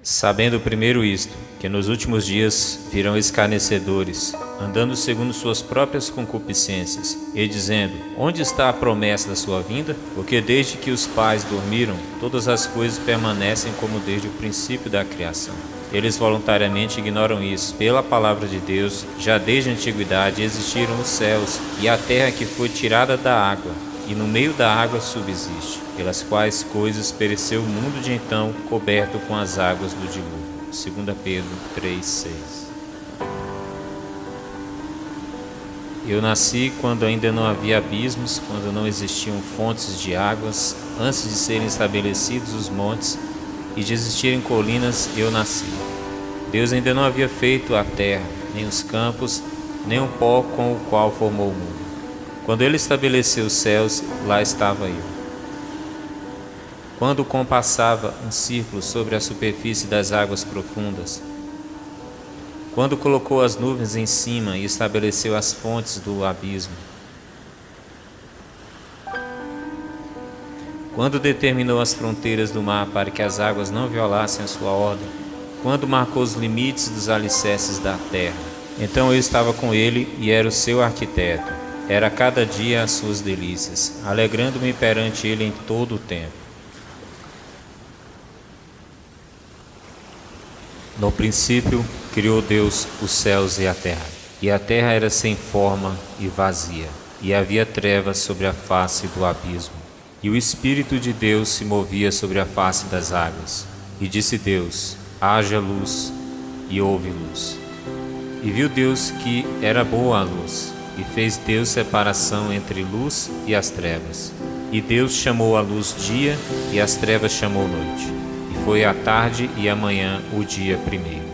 Sabendo primeiro isto, que nos últimos dias virão escarnecedores, andando segundo suas próprias concupiscências, e dizendo: onde está a promessa da sua vinda? Porque desde que os pais dormiram, todas as coisas permanecem como desde o princípio da criação. Eles voluntariamente ignoram isso. Pela palavra de Deus, já desde a antiguidade existiram os céus e a terra que foi tirada da água, e no meio da água subsiste, pelas quais coisas pereceu o mundo de então, coberto com as águas do dilúvio. 2 Pedro 3,6. Eu nasci quando ainda não havia abismos, quando não existiam fontes de águas, antes de serem estabelecidos os montes e de existirem colinas, eu nasci. Deus ainda não havia feito a terra, nem os campos, nem o pó com o qual formou o mundo. Quando Ele estabeleceu os céus, lá estava eu. Quando compassava um círculo sobre a superfície das águas profundas, quando colocou as nuvens em cima e estabeleceu as fontes do abismo, quando determinou as fronteiras do mar para que as águas não violassem a sua ordem, quando marcou os limites dos alicerces da terra, então eu estava com Ele e era o seu arquiteto. Era cada dia as suas delícias, alegrando-me perante Ele em todo o tempo. No princípio, criou Deus os céus e a terra era sem forma e vazia, e havia trevas sobre a face do abismo. E o Espírito de Deus se movia sobre a face das águas. E disse Deus: haja luz, e houve luz. E viu Deus que era boa a luz, e fez Deus separação entre luz e as trevas. E Deus chamou a luz dia, e as trevas chamou noite. E foi a tarde e a manhã o dia primeiro.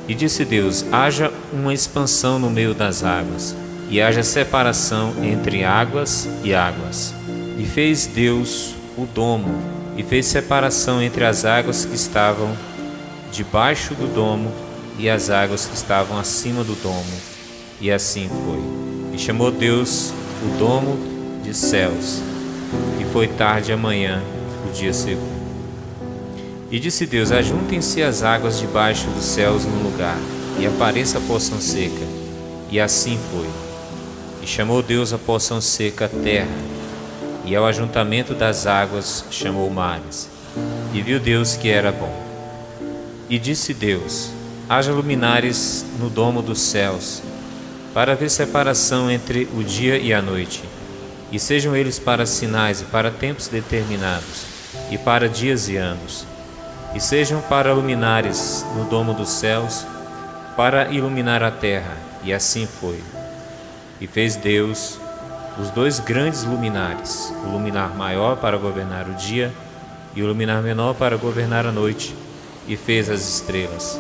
E disse Deus: haja uma expansão no meio das águas, e haja separação entre águas e águas. E fez Deus o domo, e fez separação entre as águas que estavam debaixo do domo e as águas que estavam acima do domo. E assim foi. E chamou Deus o domo de céus. E foi tarde amanhã, o dia segundo. E disse Deus: ajuntem-se as águas debaixo dos céus num lugar, e apareça a porção seca. E assim foi. E chamou Deus a porção seca terra, e ao ajuntamento das águas chamou mares. E viu Deus que era bom. E disse Deus: haja luminares no domo dos céus, para haver separação entre o dia e a noite, e sejam eles para sinais e para tempos determinados, e para dias e anos, e sejam para luminares no domo dos céus, para iluminar a terra. E assim foi. E fez Deus os dois grandes luminares, o luminar maior para governar o dia, e o luminar menor para governar a noite, e fez as estrelas.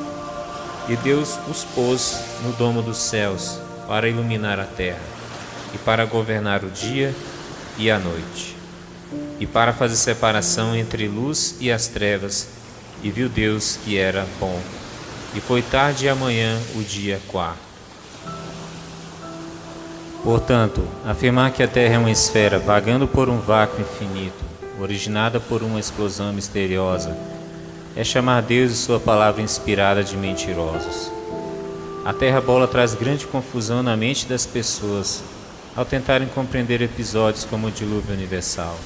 E Deus os pôs no domo dos céus, para iluminar a terra, e para governar o dia e a noite, e para fazer separação entre luz e as trevas. E viu Deus que era bom. E foi tarde e amanhã o dia quarto. Portanto, afirmar que a Terra é uma esfera vagando por um vácuo infinito, originada por uma explosão misteriosa, é chamar Deus e sua palavra inspirada de mentirosos. A Terra bola traz grande confusão na mente das pessoas ao tentarem compreender episódios como o dilúvio universal.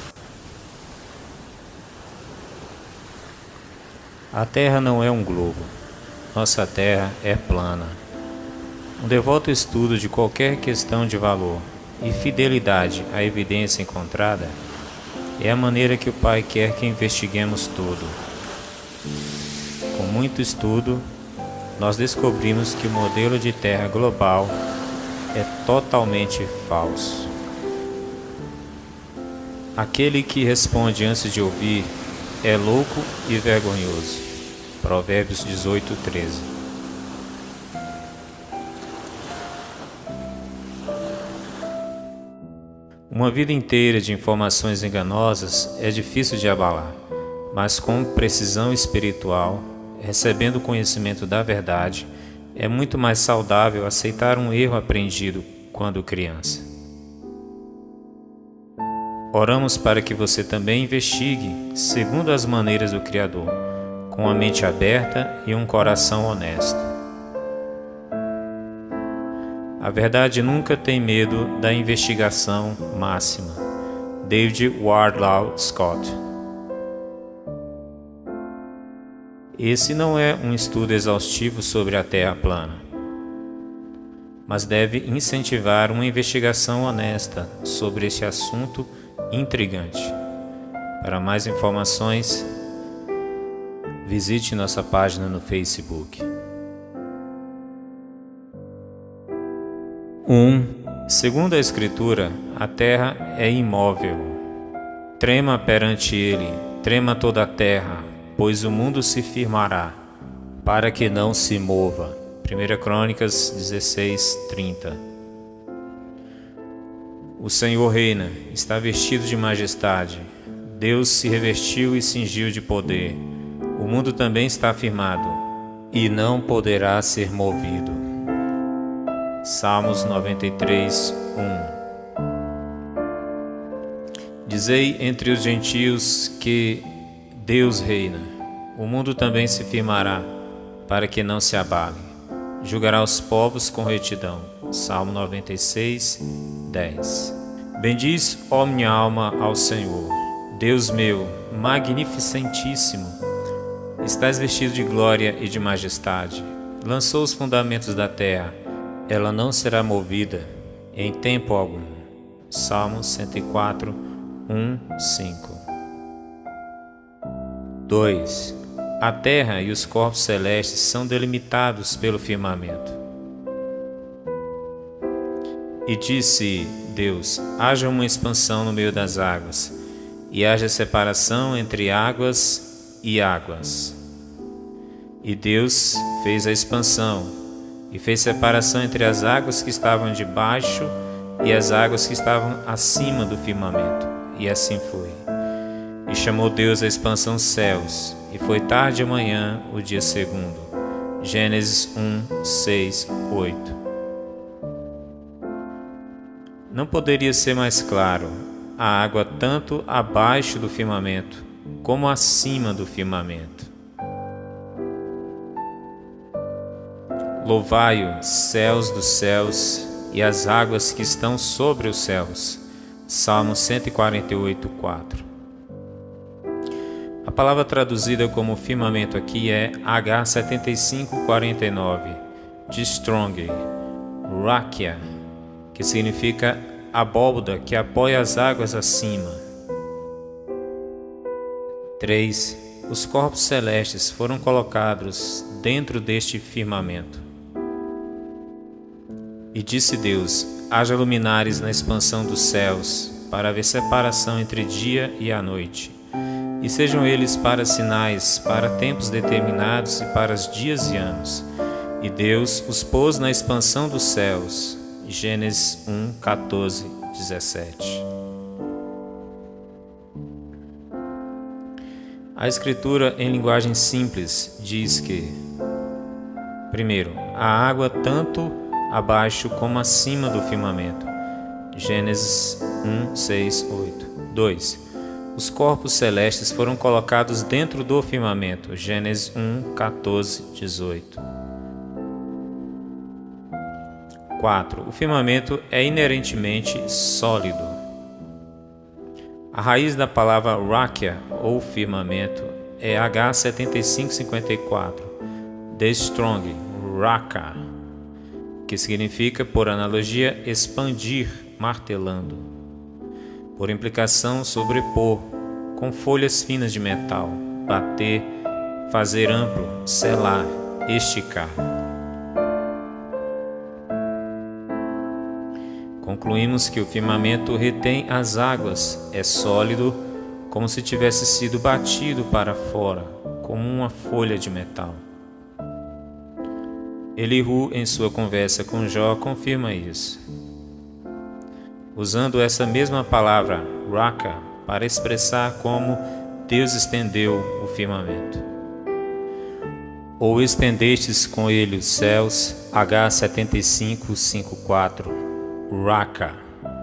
A Terra não é um globo. Nossa Terra é plana. Um devoto estudo de qualquer questão de valor e fidelidade à evidência encontrada é a maneira que o Pai quer que investiguemos tudo. Com muito estudo, nós descobrimos que o modelo de Terra global é totalmente falso. Aquele que responde antes de ouvir é louco e vergonhoso. Provérbios 18:13. Uma vida inteira de informações enganosas é difícil de abalar, mas com precisão espiritual, recebendo o conhecimento da verdade, é muito mais saudável aceitar um erro aprendido quando criança. Oramos para que você também investigue segundo as maneiras do Criador, com a mente aberta e um coração honesto. A verdade nunca tem medo da investigação máxima. David Wardlaw Scott. Esse não é um estudo exaustivo sobre a Terra plana, mas deve incentivar uma investigação honesta sobre esse assunto intrigante. Para mais informações, visite nossa página no Facebook. 1. Segundo a Escritura, a terra é imóvel. Trema perante ele, trema toda a terra, pois o mundo se firmará, para que não se mova. 1 Crônicas 16:30. O Senhor reina, está vestido de majestade. Deus se revestiu e cingiu de poder. O mundo também está firmado, e não poderá ser movido. Salmos 93:1. Dizei entre os gentios que Deus reina. O mundo também se firmará, para que não se abale. Julgará os povos com retidão. Salmo 96:10. Bendiz, ó minha alma, ao Senhor. Deus meu, magnificentíssimo, estás vestido de glória e de majestade. Lançou os fundamentos da terra, ela não será movida em tempo algum. Salmo 104:1-5. 2. A terra e os corpos celestes são delimitados pelo firmamento. E disse Deus: haja uma expansão no meio das águas, e haja separação entre águas e águas. E Deus fez a expansão, e fez separação entre as águas que estavam debaixo e as águas que estavam acima do firmamento. E assim foi. E chamou Deus a expansão céus, e foi tarde e manhã o dia segundo. Gênesis 1:6-8. Não poderia ser mais claro: a água tanto abaixo do firmamento como acima do firmamento. Louvai-o, céus dos céus, e as águas que estão sobre os céus. Salmo 148:4. A palavra traduzida como firmamento aqui é H7549, de Strong, Rakia, que significa abóboda que apoia as águas acima. 3. Os corpos celestes foram colocados dentro deste firmamento. E disse Deus: haja luminares na expansão dos céus, para haver separação entre dia e a noite. E sejam eles para sinais, para tempos determinados e para os dias e anos. E Deus os pôs na expansão dos céus. Gênesis 1:14-17. A Escritura, em linguagem simples, diz que: primeiro, a água tanto abaixo como acima do firmamento. Gênesis 1:6-8. 2. Os corpos celestes foram colocados dentro do firmamento. Gênesis 1:14-18. 4. O firmamento é inerentemente sólido. A raiz da palavra rakia, ou firmamento, é H7554, de Strong, raka, que significa, por analogia, expandir, martelando. Por implicação, sobrepor, com folhas finas de metal, bater, fazer amplo, selar, esticar. Concluímos que o firmamento retém as águas, é sólido, como se tivesse sido batido para fora, como uma folha de metal. Elihu, em sua conversa com Jó, confirma isso, usando essa mesma palavra, raka, para expressar como Deus estendeu o firmamento. Ou estendestes com ele os céus, H7554, raka,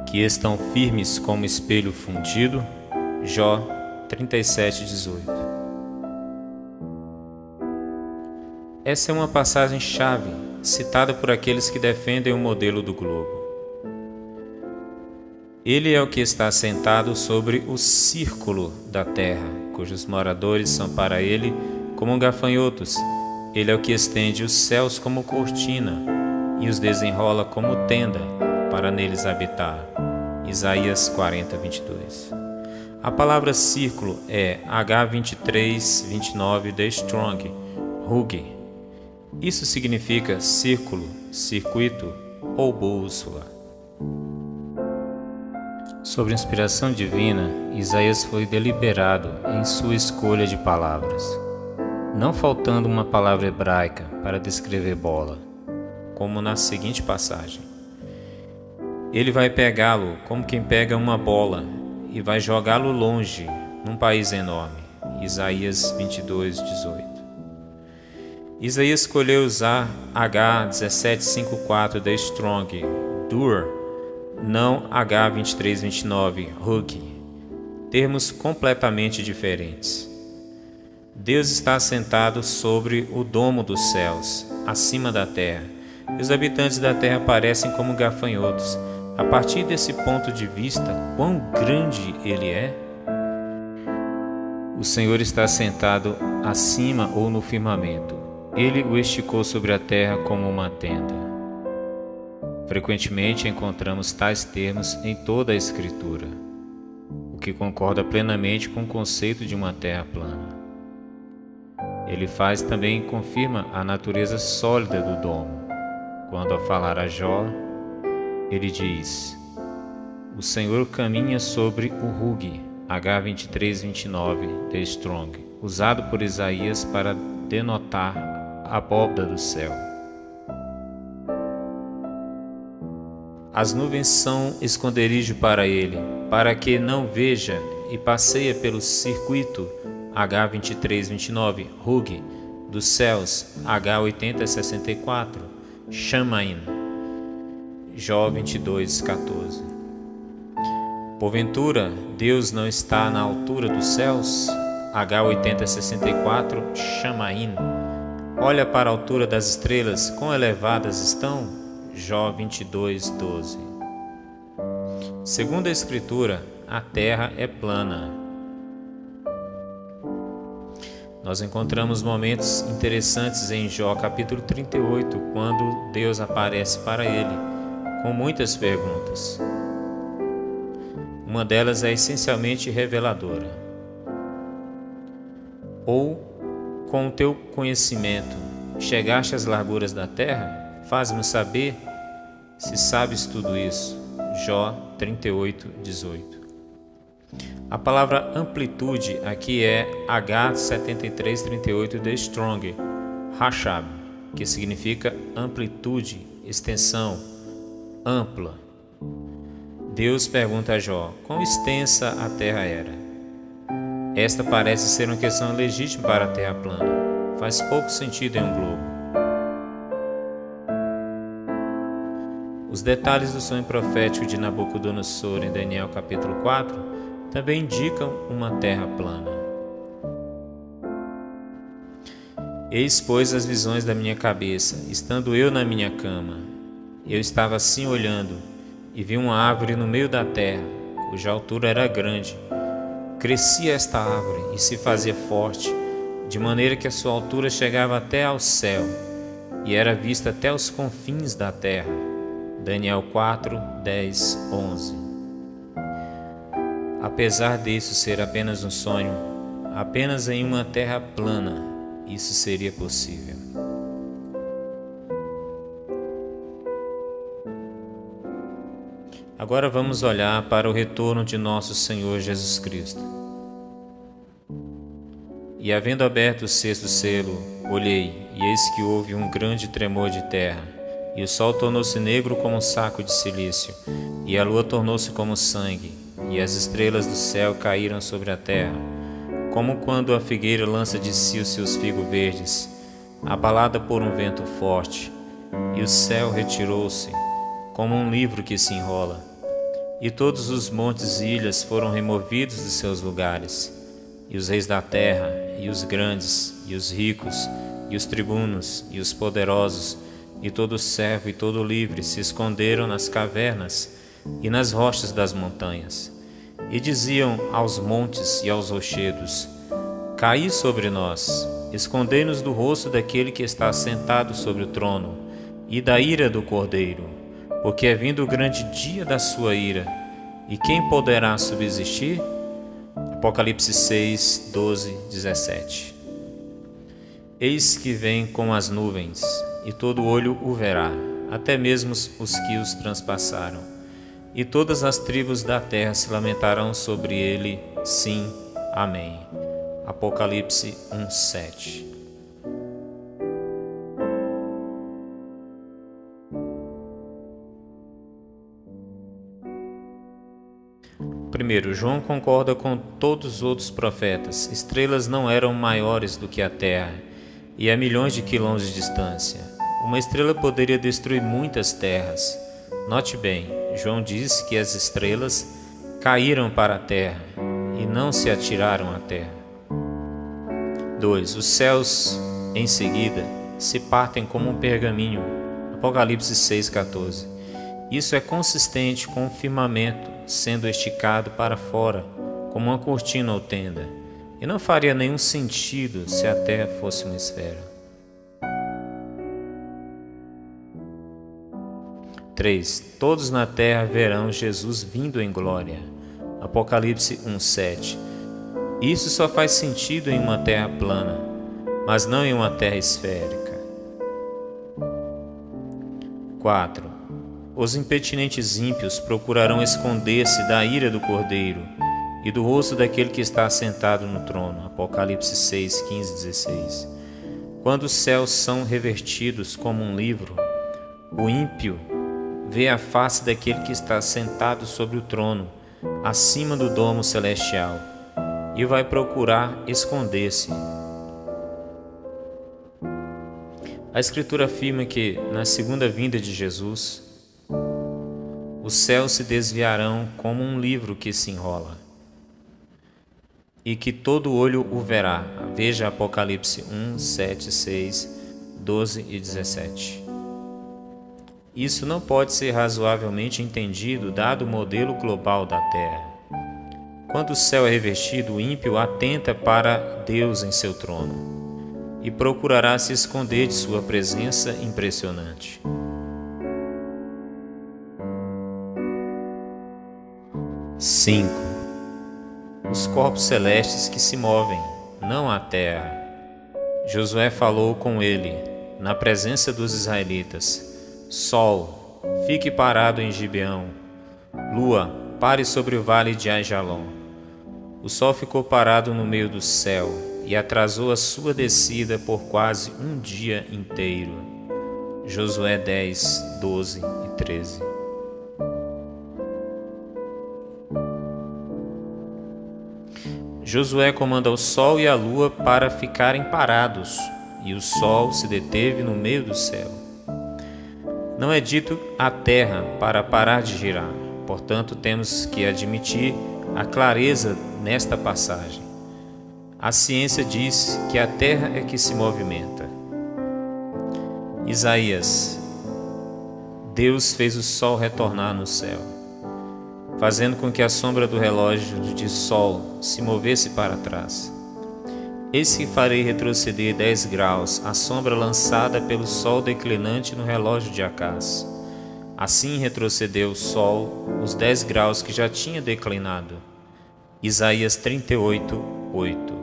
que estão firmes como espelho fundido, Jó 37:18. Essa é uma passagem-chave, citada por aqueles que defendem o modelo do globo. Ele é o que está sentado sobre o círculo da terra, cujos moradores são para ele como gafanhotos. Ele é o que estende os céus como cortina e os desenrola como tenda para neles habitar. Isaías 40, 22. A palavra círculo é H2329 The Strong, Hugh. Isso significa círculo, circuito ou bússola. Sobre inspiração divina, Isaías foi deliberado em sua escolha de palavras, não faltando uma palavra hebraica para descrever bola, como na seguinte passagem. Ele vai pegá-lo como quem pega uma bola e vai jogá-lo longe, num país enorme. Isaías 22, 18. Isaías escolheu usar H1754 The Strong, Dur, não H2329, Hugh, termos completamente diferentes. Deus está assentado sobre o domo dos céus, acima da terra, e os habitantes da terra parecem como gafanhotos. A partir desse ponto de vista, quão grande Ele é? O Senhor está sentado acima ou no firmamento. Ele o esticou sobre a terra como uma tenda. Frequentemente encontramos tais termos em toda a Escritura, o que concorda plenamente com o conceito de uma terra plana. Ele também confirma a natureza sólida do domo. Quando ao falar a Jó, ele diz: o Senhor caminha sobre o Hugh, H2329 The Strong, usado por Isaías para denotar a abóbada do céu. As nuvens são esconderijo para ele, para que não veja, e passeia pelo circuito H2329 Hugh dos céus, H8064 Shamaim. Jó 22:14. Porventura, Deus não está na altura dos céus? H8064 Shamaim. Olha para a altura das estrelas, quão elevadas estão? Jó 22:12. Segundo a Escritura, a terra é plana. Nós encontramos momentos interessantes em Jó capítulo 38, quando Deus aparece para ele com muitas perguntas. Uma delas é essencialmente reveladora. Ou, com o teu conhecimento, chegaste às larguras da terra? Faz-me saber se sabes tudo isso. Jó 38:18. A palavra amplitude aqui é H7338 The Strong, Hashab, que significa amplitude, extensão, ampla. Deus pergunta a Jó quão extensa a terra era. Esta parece ser uma questão legítima para a terra plana. Faz pouco sentido em um globo. Os detalhes do sonho profético de Nabucodonosor em Daniel capítulo 4 também indicam uma terra plana. Eis, pois, as visões da minha cabeça, estando eu na minha cama. Eu estava assim olhando, e vi uma árvore no meio da terra, cuja altura era grande. Crescia esta árvore e se fazia forte, de maneira que a sua altura chegava até ao céu, e era vista até os confins da terra. Daniel 4, 10, 11. Apesar disso ser apenas um sonho, apenas em uma terra plana, isso seria possível. Agora vamos olhar para o retorno de nosso Senhor Jesus Cristo. E havendo aberto o sexto selo, olhei, e eis que houve um grande tremor de terra, e o sol tornou-se negro como um saco de cilício, e a lua tornou-se como sangue, e as estrelas do céu caíram sobre a terra, como quando a figueira lança de si os seus figos verdes, abalada por um vento forte, e o céu retirou-se, como um livro que se enrola, e todos os montes e ilhas foram removidos de seus lugares, e os reis da terra, e os grandes, e os ricos, e os tribunos, e os poderosos, e todo servo e todo livre se esconderam nas cavernas e nas rochas das montanhas, e diziam aos montes e aos rochedos: Caí sobre nós, escondei-nos do rosto daquele que está sentado sobre o trono, e da ira do Cordeiro, porque é vindo o grande dia da sua ira, e quem poderá subsistir? Apocalipse 6, 12, 17. Eis que vem com as nuvens, e todo olho o verá, até mesmo os que os transpassaram. E todas as tribos da terra se lamentarão sobre ele. Sim, amém. Apocalipse 1, 7. Primeiro, João concorda com todos os outros profetas. Estrelas não eram maiores do que a Terra e a milhões de quilômetros de distância. Uma estrela poderia destruir muitas terras. Note bem, João diz que as estrelas caíram para a terra e não se atiraram à terra. 2. Os céus, em seguida, se partem como um pergaminho. Apocalipse 6,14. Isso é consistente com o firmamento sendo esticado para fora, como uma cortina ou tenda, e não faria nenhum sentido se a terra fosse uma esfera. 3. Todos na terra verão Jesus vindo em glória. Apocalipse 1,7. Isso só faz sentido em uma terra plana, mas não em uma terra esférica. 4. Os impertinentes ímpios procurarão esconder-se da ira do Cordeiro e do rosto daquele que está assentado no trono. Apocalipse 6, 15, 16. Quando os céus são revertidos como um livro, o ímpio vê a face daquele que está sentado sobre o trono, acima do domo celestial, e vai procurar esconder-se. A Escritura afirma que, na segunda vinda de Jesus, os céus se desviarão como um livro que se enrola, e que todo olho o verá. Veja Apocalipse 1, 7, 6, 12 e 17. Isso não pode ser razoavelmente entendido dado o modelo global da Terra. Quando o céu é revestido, o ímpio atenta para Deus em seu trono e procurará se esconder de sua presença impressionante. 5. Os corpos celestes que se movem, não a terra. Josué falou com ele, na presença dos israelitas: Sol, fique parado em Gibeão. Lua, pare sobre o vale de Aijalon. O sol ficou parado no meio do céu e atrasou a sua descida por quase um dia inteiro. Josué 10, 12 e 13. Josué comanda o sol e a lua para ficarem parados, e o sol se deteve no meio do céu. Não é dito a terra para parar de girar, portanto temos que admitir a clareza nesta passagem. A ciência diz que a terra é que se movimenta. Isaías: Deus fez o sol retornar no céu, fazendo com que a sombra do relógio de sol se movesse para trás. Eis que farei retroceder 10 graus a sombra lançada pelo sol declinante no relógio de Acás. Assim retrocedeu o sol os 10 graus que já tinha declinado. Isaías 38, 8.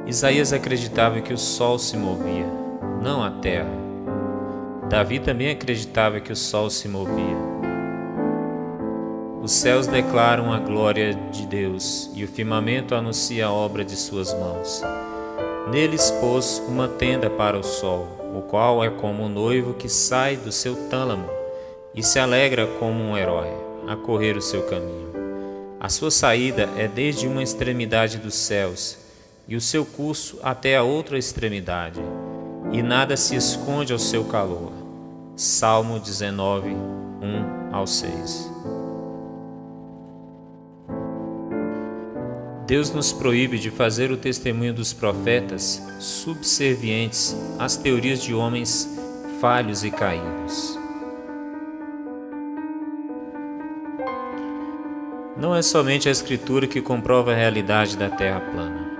Isaías acreditava que o sol se movia, não a terra. Davi também acreditava que o sol se movia. Os céus declaram a glória de Deus e o firmamento anuncia a obra de suas mãos. Neles pôs uma tenda para o sol, o qual é como um noivo que sai do seu tálamo e se alegra como um herói a correr o seu caminho. A sua saída é desde uma extremidade dos céus e o seu curso até a outra extremidade, e nada se esconde ao seu calor. Salmo 19, 1 ao 6. Deus nos proíbe de fazer o testemunho dos profetas subservientes às teorias de homens falhos e caídos. Não é somente a Escritura que comprova a realidade da Terra plana.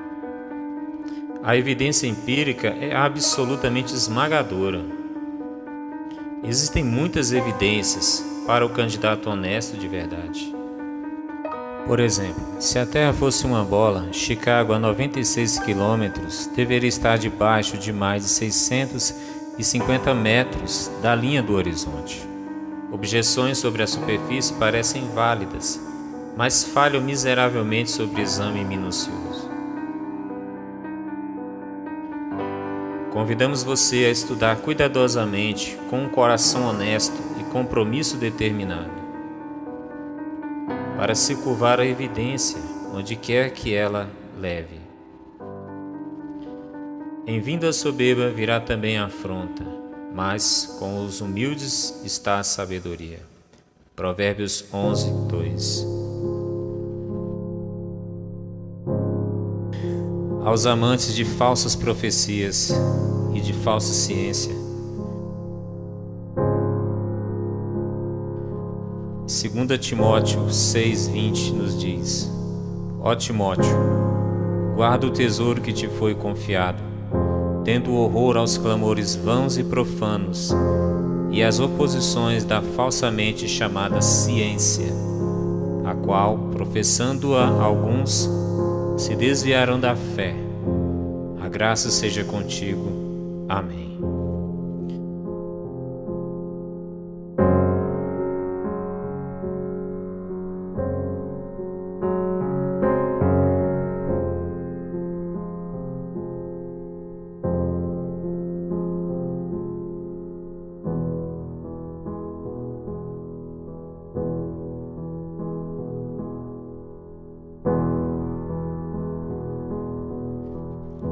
A evidência empírica é absolutamente esmagadora. Existem muitas evidências para o candidato honesto de verdade. Por exemplo, se a Terra fosse uma bola, Chicago, a 96 quilômetros, deveria estar debaixo de mais de 650 metros da linha do horizonte. Objeções sobre a superfície parecem válidas, mas falham miseravelmente sobre exame minucioso. Convidamos você a estudar cuidadosamente, com um coração honesto e compromisso determinado, para se curvar a evidência, onde quer que ela leve. Em vindo a soberba virá também a afronta, mas com os humildes está a sabedoria. Provérbios 11, 2. Aos amantes de falsas profecias e de falsa ciência, 2 Timóteo 6,20 nos diz: Ó Timóteo, guarda o tesouro que te foi confiado, tendo horror aos clamores vãos e profanos e às oposições da falsamente chamada ciência, a qual, professando-a alguns, se desviaram da fé. A graça seja contigo. Amém.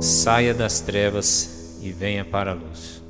Saia das trevas e venha para a luz.